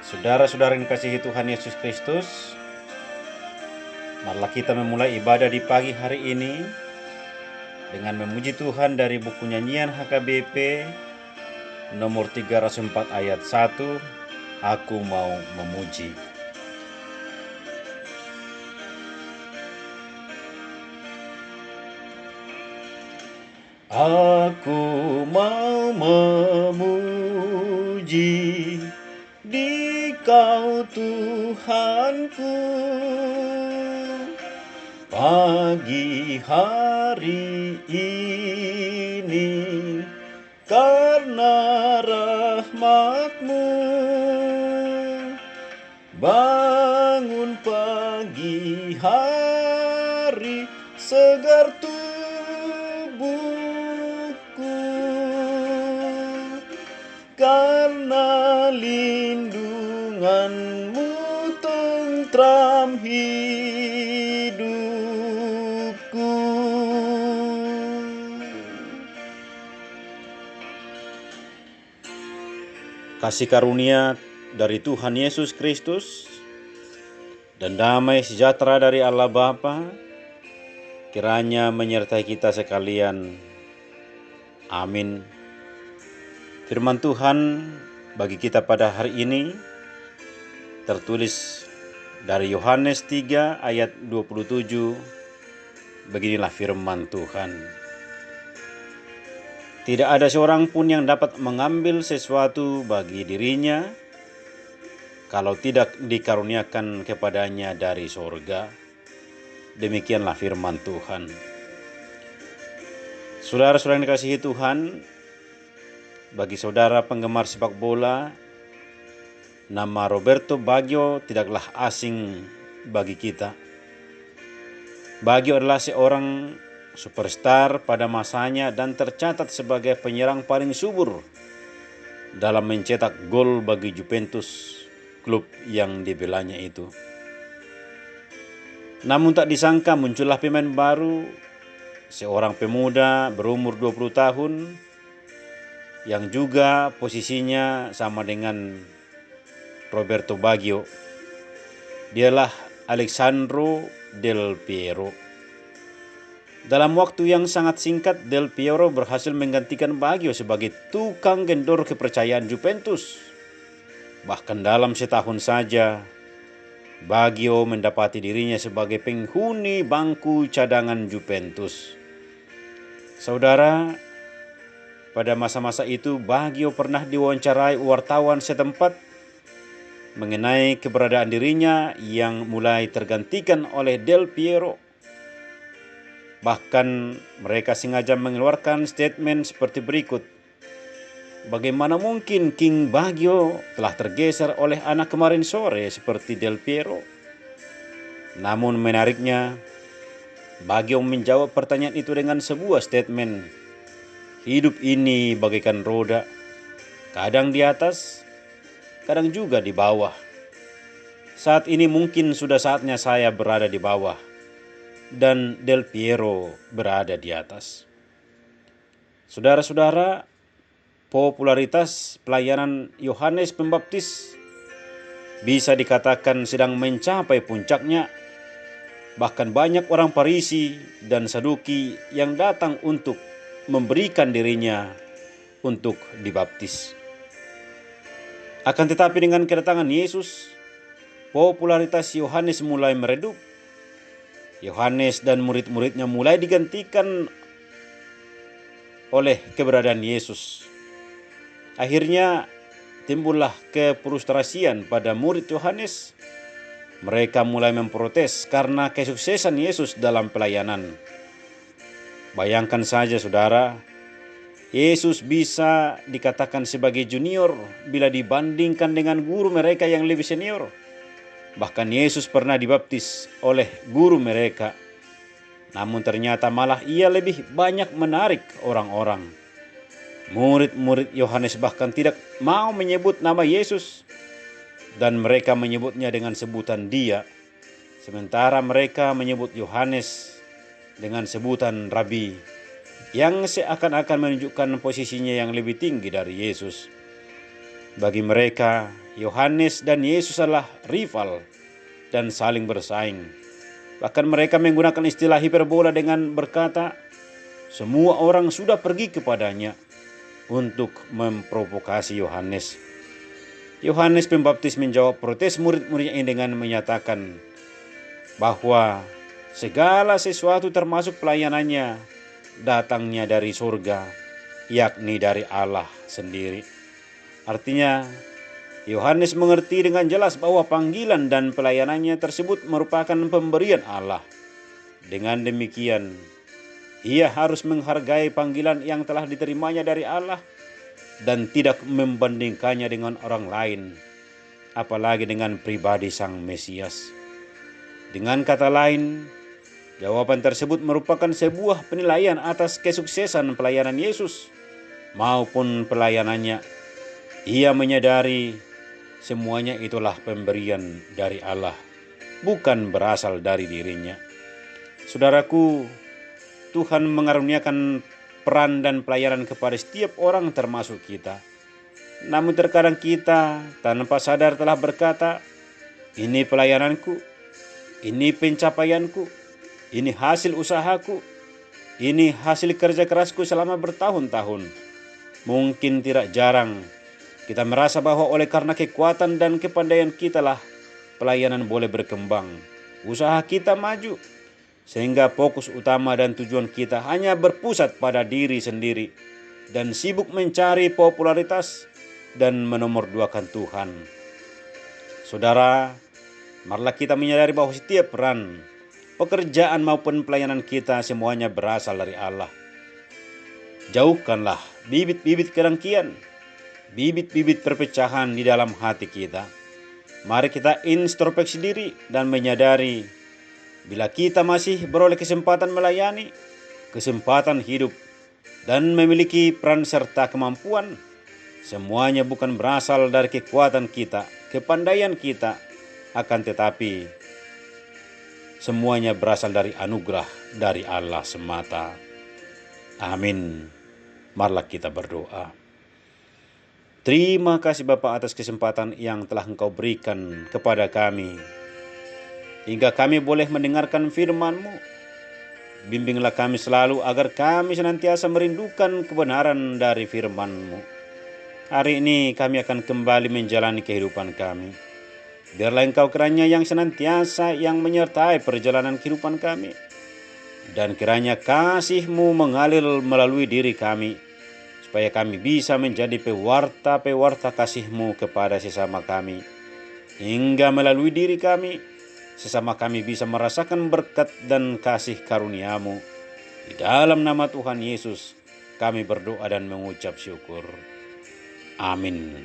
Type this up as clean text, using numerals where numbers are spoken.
Saudara-saudara yang dikasihi Tuhan Yesus Kristus, marilah kita memulai ibadah di pagi hari ini dengan memuji Tuhan dari buku nyanyian HKBP nomor 304 ayat 1, Aku mau memuji. Aku mau memuji Dikau Tuhanku, pagi hari ini, karena rahmat-Mu. Bangun pagi hari, segar tubuhku, karena lindungan-Mu tentram hidupku. Kasih karunia dari Tuhan Yesus Kristus dan damai sejahtera dari Allah Bapa kiranya menyertai kita sekalian. Amin. Firman Tuhan bagi kita pada hari ini tertulis dari Yohanes 3 ayat 27. Beginilah firman Tuhan. Tidak ada seorang pun yang dapat mengambil sesuatu bagi dirinya kalau tidak dikaruniakan kepadanya dari sorga. Demikianlah firman Tuhan. Saudara-saudara yang dikasihi Tuhan, bagi saudara penggemar sepak bola, nama Roberto Baggio tidaklah asing bagi kita. Baggio adalah seorang superstar pada masanya dan tercatat sebagai penyerang paling subur dalam mencetak gol bagi Juventus, klub yang dibelanya itu. Namun tak disangka muncullah pemain baru, seorang pemuda berumur 20 tahun yang juga posisinya sama dengan Roberto Baggio. Dialah Alessandro Del Piero. Dalam waktu yang sangat singkat, Del Piero berhasil menggantikan Baggio sebagai tukang gendor kepercayaan Juventus. Bahkan dalam setahun saja, Baggio mendapati dirinya sebagai penghuni bangku cadangan Juventus. Saudara, pada masa-masa itu Baggio pernah diwawancarai wartawan setempat mengenai keberadaan dirinya yang mulai tergantikan oleh Del Piero. Bahkan mereka sengaja mengeluarkan statement seperti berikut. Bagaimana mungkin King Baggio telah tergeser oleh anak kemarin sore seperti Del Piero? Namun menariknya, Baggio menjawab pertanyaan itu dengan sebuah statement. Hidup ini bagaikan roda, kadang di atas, kadang juga di bawah. Saat ini mungkin sudah saatnya saya berada di bawah dan Del Piero berada di atas. Saudara-saudara, popularitas pelayanan Yohanes Pembaptis bisa dikatakan sedang mencapai puncaknya. Bahkan banyak orang Farisi dan Saduki yang datang untuk memberikan dirinya untuk dibaptis. Akan tetapi dengan kedatangan Yesus, popularitas Yohanes mulai meredup. Yohanes dan murid-muridnya mulai digantikan oleh keberadaan Yesus. Akhirnya timbullah kefrustrasian pada murid Yohanes. Mereka mulai memprotes karena kesuksesan Yesus dalam pelayanan. Bayangkan saja saudara, Yesus bisa dikatakan sebagai junior bila dibandingkan dengan guru mereka yang lebih senior. Bahkan Yesus pernah dibaptis oleh guru mereka. Namun ternyata malah ia lebih banyak menarik orang-orang. Murid-murid Yohanes bahkan tidak mau menyebut nama Yesus. Dan mereka menyebutnya dengan sebutan dia. Sementara mereka menyebut Yohanes dengan sebutan Rabi. Yang seakan-akan menunjukkan posisinya yang lebih tinggi dari Yesus. Bagi mereka, Yohanes dan Yesus adalah rival dan saling bersaing. Bahkan mereka menggunakan istilah hiperbola dengan berkata, semua orang sudah pergi kepadanya untuk memprovokasi Yohanes. Yohanes Pembaptis menjawab protes murid-muridnya ini dengan menyatakan bahwa segala sesuatu termasuk pelayanannya datangnya dari surga, yakni dari Allah sendiri. Artinya, Yohanes mengerti dengan jelas bahwa panggilan dan pelayanannya tersebut merupakan pemberian Allah. Dengan demikian, ia harus menghargai panggilan yang telah diterimanya dari Allah dan tidak membandingkannya dengan orang lain, apalagi dengan pribadi Sang Mesias. Dengan kata lain, jawaban tersebut merupakan sebuah penilaian atas kesuksesan pelayanan Yesus maupun pelayanannya. Ia menyadari semuanya itulah pemberian dari Allah, bukan berasal dari dirinya. Saudaraku, Tuhan mengaruniakan peran dan pelayanan kepada setiap orang termasuk kita. Namun terkadang kita tanpa sadar telah berkata, ini pelayananku, ini pencapaianku, ini hasil usahaku, ini hasil kerja kerasku selama bertahun-tahun. Mungkin tidak jarang kita merasa bahwa oleh karena kekuatan dan kepandaian kita lah pelayanan boleh berkembang, usaha kita maju, sehingga fokus utama dan tujuan kita hanya berpusat pada diri sendiri dan sibuk mencari popularitas dan menomorduakan Tuhan. Saudara, marilah kita menyadari bahwa setiap peran, pekerjaan maupun pelayanan kita semuanya berasal dari Allah. Jauhkanlah bibit-bibit kedengkian, bibit-bibit perpecahan di dalam hati kita. Mari kita introspeksi diri dan menyadari bila kita masih beroleh kesempatan melayani, kesempatan hidup, dan memiliki peran serta kemampuan, semuanya bukan berasal dari kekuatan kita, kepandaian kita, akan tetapi semuanya berasal dari anugerah dari Allah semata. Amin. Marilah kita berdoa. Terima kasih Bapa atas kesempatan yang telah Engkau berikan kepada kami, hingga kami boleh mendengarkan firman-Mu. Bimbinglah kami selalu agar kami senantiasa merindukan kebenaran dari firman-Mu. Hari ini kami akan kembali menjalani kehidupan kami. Biarlah Engkau kiranya yang senantiasa yang menyertai perjalanan kehidupan kami. Dan kiranya kasih-Mu mengalir melalui diri kami, supaya kami bisa menjadi pewarta-pewarta kasih-Mu kepada sesama kami. Hingga melalui diri kami, sesama kami bisa merasakan berkat dan kasih karunia-Mu. Di dalam nama Tuhan Yesus, kami berdoa dan mengucap syukur. Amin.